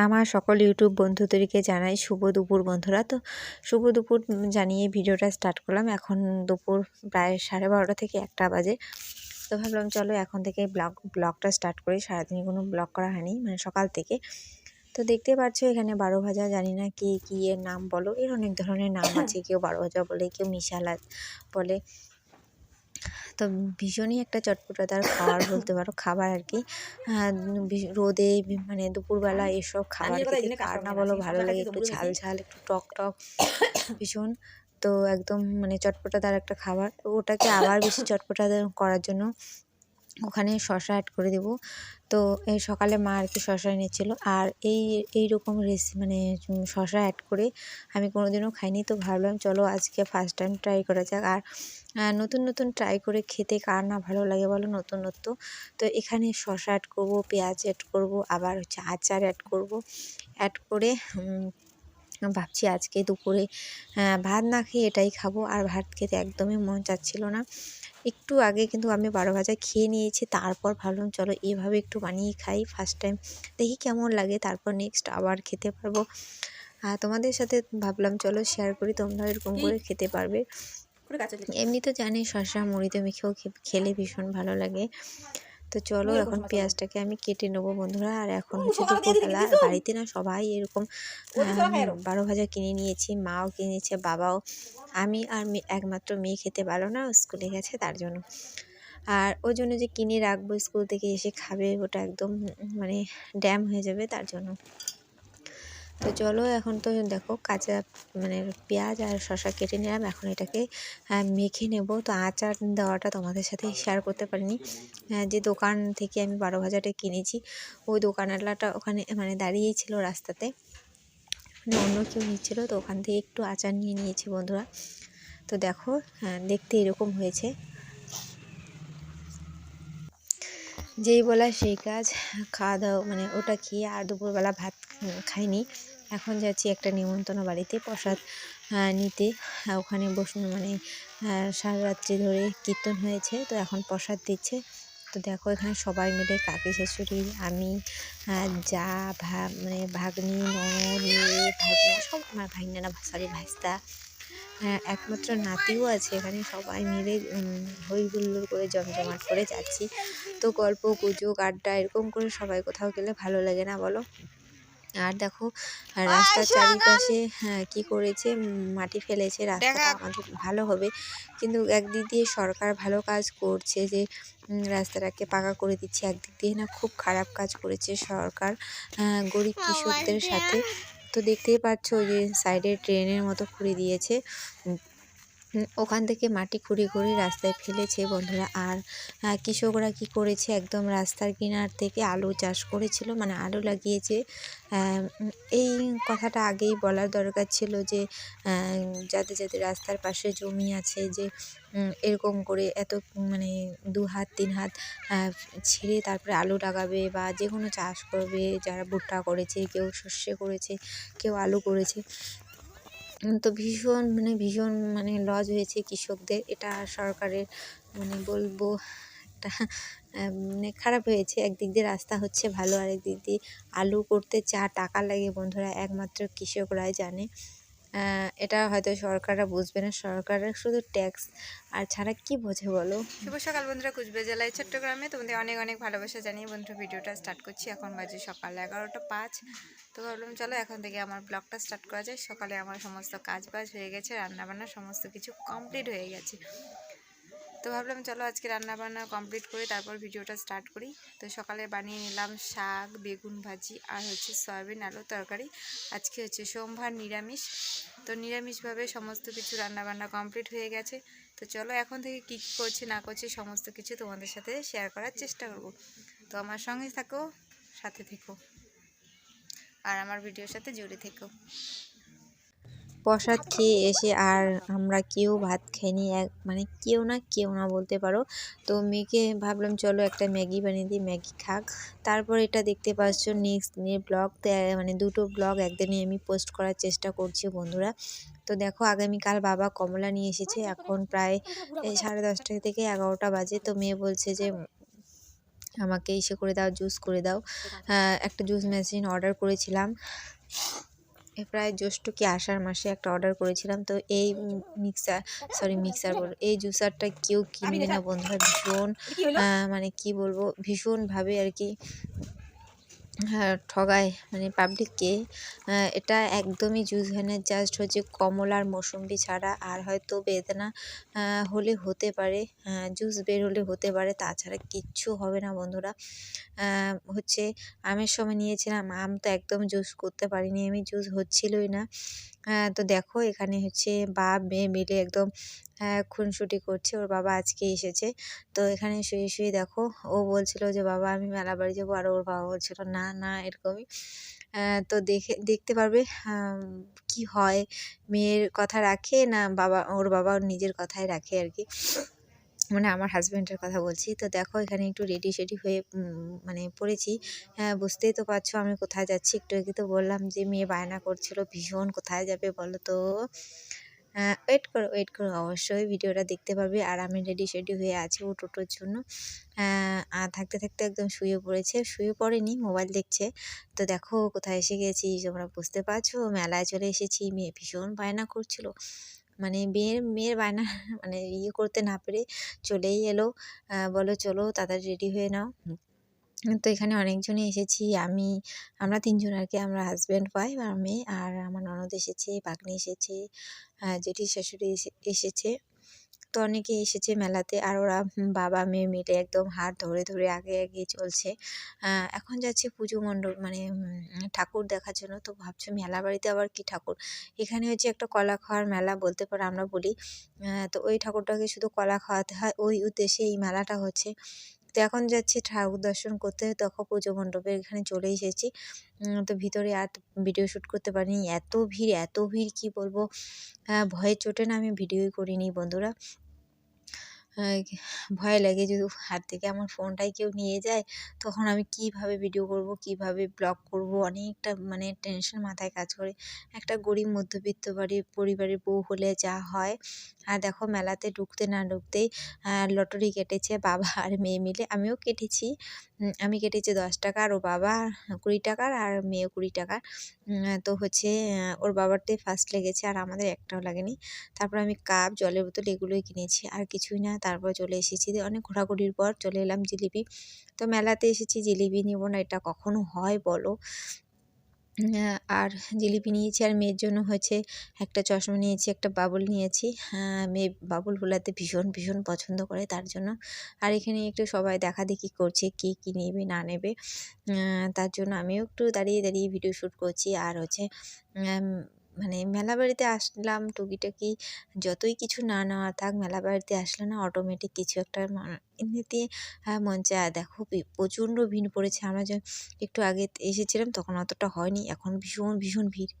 আমার সকল ইউটিউব বন্ধুদেরকে জানাই শুভ দুপুর বন্ধুরা। তো শুভ দুপুর জানিয়ে ভিডিওটা স্টার্ট করলাম। এখন দুপুর প্রায় 12:30 থেকে 1টা বাজে। তো ভাবলাম চলো এখন থেকে ব্লগটা স্টার্ট করি। সারাদিন কোনো ব্লগ করা হয়নি, মানে সকাল থেকে। তো দেখতে পাচ্ছ এখানে 12 ভাজা, জানি না কি এর নাম বলো, এর অনেক ধরনের নাম আছে। কেউ 12 ভাজা বলে, কেউ মিশালা বলে। তো ভীষণই একটা চটপটাদার খাবার বলতে পারো, খাবার আর কি। রোদে মানে দুপুরবেলা এসব খাবার খেতে কার না বলো ভালো লাগে, একটু ঝাল ঝাল, একটু টক টক ভীষণ। তো একদম মানে চটপটাদার একটা খাবার। তো ওটাকে আবার বেশি চটপটাদার করার জন্য ওখানে শসা অ্যাড করে দেব। তো এই সকালে মা আর কি শসা এনেছিল, আর এইরকম মানে শসা অ্যাড করে আমি কোনোদিনও খাইনি। তো ভাবলাম চলো আজকে ফার্স্ট টাইম ট্রাই করা যাক। আর নতুন নতুন ট্রাই করে খেতে কার না ভালো লাগে বলো, নতুনত্ব। তো এখানে শসা অ্যাড করব, পেঁয়াজ অ্যাড করব, আবার হচ্ছে আচার অ্যাড করব। অ্যাড করে ভাবছি আজকে দুপুরে ভাত না খেয়ে এটাই খাবো। আর ভাত খেতে একদমই মন চাচ্ছিল না। একটু আগে কিন্তু আমি 12 ভাজা খেয়ে নিয়েছি, তারপর ভাবলাম চলো এভাবে একটু বানিয়ে খাই ফার্স্ট টাইম, দেখি কেমন লাগে, তারপর নেক্সট আবার খেতে পারবো। তোমাদের সাথে ভাবলাম চলো শেয়ার করি, তোমরা এরকম করে খেতে পারবে। এমনি তো জানি শসা মুড়িতে মেখেও খেলে ভীষণ ভালো লাগে। তো চলো এখন পেঁয়াজটাকে আমি কেটে নেবো বন্ধুরা। আর এখন হচ্ছে দুপুরবেলা, বাড়িতে না সবাই এরকম 12 ভাজা কিনে নিয়েছি, মাও কিনেছে, বাবাও। আমি আর একমাত্র মেয়ে খেতে পারলো না, স্কুলে গেছে তার জন্য। আর ওই জন্য যে কিনে রাখবো, স্কুল থেকে এসে খাবে, ওটা একদম মানে ড্যাম হয়ে যাবে, তার জন্য। তো চলো এখন তো দেখো কাঁচা মানে পেঁয়াজ আর শসা কেটে নিলাম, এখন এটাকে মেখে নেব। তো আচার দেওয়াটা তোমাদের সাথে শেয়ার করতে পারিনি। যে দোকান থেকে আমি 12 ভাজাটা কিনেছি, ওই দোকানওয়ালাটা ওখানে মানে দাঁড়িয়েই ছিল রাস্তাতে, মানে অন্য কেউ নিচ্ছিলো, তো ওখান থেকে একটু আচার নিয়ে নিয়েছি বন্ধুরা। তো দেখো দেখতে এরকম হয়েছে। যেই বলা সেই কাজ, খাওয়া দাওয়া মানে ওটা খেয়ে আর দুপুরবেলা ভাত খাইনি। এখন যাচ্ছি একটা নিমন্ত্রণ বাড়িতে প্রসাদ নিতে। ওখানে মানে সারা রাত্রি ধরে কীর্তন হয়েছে, তো এখন প্রসাদ দিচ্ছে। তো দেখো এখানে সবাই মিলে কাকি শাশুড়ি, আমি, যা মানে ভাগ্নি, ননদ, মেয়ে, ভাগনা, সব আমার ভাগ্না না সরি ভাইস্তা, একমাত্র নাতিও আছে এখানে। সবাই মিলে হই হুল্লোড় করে জমজমাট করে যাচ্ছি। তো গল্প গুজব আড্ডা এরকম করে সবাই কোথাও গেলে ভালো লাগে না বলো। আর দেখো রাস্তার চারিপাশে কি করেছে, মাটি ফেলেছে, রাস্তাটা আমাদের ভালো হবে। কিন্তু একদিক দিয়ে সরকার ভালো কাজ করছে যে রাস্তাটাকে পাকা করে দিচ্ছে, একদিক দিয়ে না খুব খারাপ কাজ করেছে সরকার গরিব কৃষকদের সাথে। তো দেখতেই পাচ্ছ যে সাইডে ট্রেনের মতো খুঁড়ে দিয়েছে, ওখান থেকে মাটি খুঁড়ে রাস্তায় ফেলেছে বন্ধুরা। আর কৃষকরা কি করেছে, একদম রাস্তার কিনার থেকে আলু চাষ করেছিল, মানে আলু লাগিয়েছে। এই কথাটা আগেই বলার দরকার ছিল যে যাদের রাস্তার পাশে জমি আছে, যে এরকম করে এত মানে 2 হাত 3 হাত ছেড়ে তারপরে আলু লাগাবে বা যে কোনো চাষ করবে। যারা ভুট্টা করেছে, কেউ সর্ষে করেছে, কেউ আলু করেছে। তো ভীষণ মানে লস হয়েছে কৃষকদের। এটা সরকারের মানে বলবো একটা মানে খারাপ হয়েছে। একদিক দিয়ে রাস্তা হচ্ছে ভালো, আর একদিক দিয়ে আলু করতে যা টাকা লাগে বন্ধুরা একমাত্র কৃষকরাই জানে। এটা হয়তো সরকাররা বুঝবে না, সরকাররা শুধু ট্যাক্স আর ছাড়া কি বোঝে বলো। শুভ সকাল বন্ধুরা, কুচবিহার জেলায় চট্টগ্রামে তোমাদের অনেক অনেক ভালোবাসা জানিয়ে বন্ধুরা ভিডিওটা স্টার্ট করছি। এখন বাজে সকাল 11:05। তো ভাবলাম চলো এখন থেকে আমার ব্লগটা স্টার্ট করা যায়। সকালে আমার সমস্ত কাজ বাজ হয়ে গেছে, রান্নাবান্না সমস্ত কিছু কমপ্লিট হয়ে গেছে। তো ভাবলাম চলো আজকে রান্নাবান্না কমপ্লিট করে তারপর ভিডিওটা স্টার্ট করি। তো সকালে বানিয়ে নিলাম শাক, বেগুন ভাজি আর হচ্ছে সয়াবিন আলুর তরকারি। আজকে হচ্ছে সোমবার, নিরামিষ। তো নিরামিষভাবে সমস্ত কিছু রান্নাবান্না কমপ্লিট হয়ে গেছে। তো চলো এখন থেকে কী কী করছি না করছি সমস্ত কিছু তোমাদের সাথে শেয়ার করার চেষ্টা করব। তো আমার সঙ্গে থাকো, সাথে থেকো, আর আমার ভিডিওর সাথে জুড়ে থেকো। প্রসাদ খেয়ে এসে আর আমরা কেউ ভাত খাইনি, মানে কেউ না বলতে পারো। তো মেয়েকে ভাবলাম চলো একটা ম্যাগি বানিয়ে দিই, ম্যাগি খাক। তারপর এটা দেখতে পাচ্ছ নেক্সট দিনের ব্লগ, মানে দুটো ব্লগ একদিনে আমি পোস্ট করার চেষ্টা করছি বন্ধুরা। তো দেখো আগামীকাল বাবা কমলা নিয়ে এসেছে, এখন প্রায় 10:30 থেকে 11টা বাজে। তো মেয়ে বলছে যে আমাকে ইসে করে দাও, জুস করে দাও। একটা জুস মেশিন অর্ডার করেছিলাম, প্রায় জ্যৈষ্ঠ কি আষাঢ় মাসে একটা অর্ডার করেছিলাম। তো এই মিক্সার বলবো, এই জুসারটা কেউ কিনবে না বন্ধুরা। ভীষণ মানে কি বলবো, ভীষণভাবে আর কি ঠগায় মানে পাবলিককে। এটা একদমই জুস ভ্যানের জাস্ট হচ্ছে কমলা আর মৌসুম্বি ছাড়া, আর হয়তো বেদানা হলে হতে পারে, জুস বের হলে হতে পারে, তাছাড়া কিচ্ছু হবে না বন্ধুরা। হচ্ছে আমের সময় নিয়েছিলাম, আম তো একদম জুস করতে পারিনি আমি, জুস হচ্ছিলই না। তো দেখো এখানে হচ্ছে বাপ মেয়ে মিলে একদম খুনসুটি করছে। ওর বাবা আজকে এসেছে, তো এখানে শুয়ে শুয়ে দেখো ও বলছিল যে বাবা আমি মেলা বাড়ি যাবো, আর ওর বাবা বলছিল না না এরকমই। তো দেখতে পারবে কি হয়, মেয়ের কথা রাখে না ওর বাবা ওর নিজের কথাই রাখে আর কি, মানে আমার হাজব্যান্ডের কথা বলছি। তো দেখো এখানে একটু রেডি সেডি হয়ে মানে পড়েছি। বুঝতেই তো পারছো আমি কোথায় যাচ্ছি। একটু আগে তো বললাম যে মেয়ে বায়না করছিল ভীষণ, কোথায় যাবে বলো তো। ওয়েট করো অবশ্যই ভিডিওটা দেখতে পারবে। আর আমি রেডি সেডি হয়ে আছি ও টোটোর জন্য। আর থাকতে থাকতে একদম শুয়ে পড়েছে, শুয়ে পড়েনি, মোবাইল দেখছে। তো দেখো কোথায় এসে গেছি তোমরা বুঝতে পারছো, মেলায় চলে এসেছি। মেয়ে ভীষণ বায়না করছিল, মানে মেয়ের বায়না মানে ইয়ে করতে না পেরে চলেই এলো। বললো চলো তাড়াতাড়ি রেডি হয়ে নাও। তো এখানে অনেকজনই এসেছি, আমরা ৩ জন আর কি, আমরা হাজব্যান্ড ওয়াইফ আর মেয়ে, আর আমার ননদ এসেছে, ভাগ্নি এসেছে, জেঠির শাশুড়ি এসেছে। তো অনেকেই এসেছে মেলাতে, আর ওরা বাবা মেয়ে মিলে একদম হাত ধরে ধরে আগে এগিয়ে চলছে। এখন যাচ্ছে পুজো মণ্ডপ মানে ঠাকুর দেখার জন্য। তো ভাবছো মেলা বাড়িতে আবার কি ঠাকুর, এখানে হচ্ছে একটা কলা খাওয়ার মেলা বলতে পারো আমরা বলি। তো ওই ঠাকুরটাকে শুধু কলা খাওয়াতে হয়, ওই উদ্দেশ্যে এই মেলাটা হচ্ছে। তো এখন যাচ্ছি ঠাকুর দর্শন করতে, তখন পুজো মণ্ডপের এখানে চলে এসেছি। তো ভিতরে আর ভিডিও শ্যুট করতে পারিনি, এত ভিড় কি বলবো। ভয়ের চোটে না আমি ভিডিওই করিনি বন্ধুরা। ভয় লাগে যদি হাত থেকে আমার ফোনটাই কেউ নিয়ে যায়, তখন আমি কীভাবে ভিডিও করব, কীভাবে ব্লগ করব, অনেকটা মানে টেনশন মাথায় কাজ করে। একটা গরিব মধ্যবিত্ত পরিবারের বউ হলে যা হয়। আর দেখো মেলাতে ঢুকতে না ঢুকতেই লটারি কেটেছে বাবা আর মেয়ে মিলে, আমিও কেটেছি। আমি কেটেছি 10 টাকা, আর ওর বাবা 20 টাকার, আর মেয়ে 20 টাকার। তো হচ্ছে ওর বাবারটাই ফার্স্ট লেগেছে, আর আমাদের একটাও লাগেনি। তারপর আমি কাপ, জলের বোতল এগুলোই কিনেছি, আর কিছুই না। তারপর চলে এসেছি, অনেক ঘোরাঘুরির পর চলে এলাম জিলিপি। তো মেলাতে এসেছি জিলিপি নিব না, এটা কখনো হয় বলো। আর জিলিপি নিয়েছি, আর মেয়ের জন্য হচ্ছে একটা চশমা নিয়েছি, একটা বাবুল নিয়েছি। মেয়ে বাবুল ভোলাতে ভীষণ পছন্দ করে, তার জন্য। আর এখানে একটু সবাই দেখাদেখি করছে কি নেবে না নেবে। তার জন্য আমিও একটু দাঁড়িয়ে ভিডিও শ্যুট করছি। আর হচ্ছে মানে মেলা বাড়িতে আসলাম টুকিটাকি, যতই কিছু না নেওয়া থাক, মেলা বাড়িতে আসলে না অটোমেটিক কিছু একটা এমনিতে মন চায়। দেখো প্রচণ্ড ভিড় পড়েছে, আমরা একটু আগে এসেছিলাম তখন অতটা হয়নি, এখন ভীষণ ভিড়।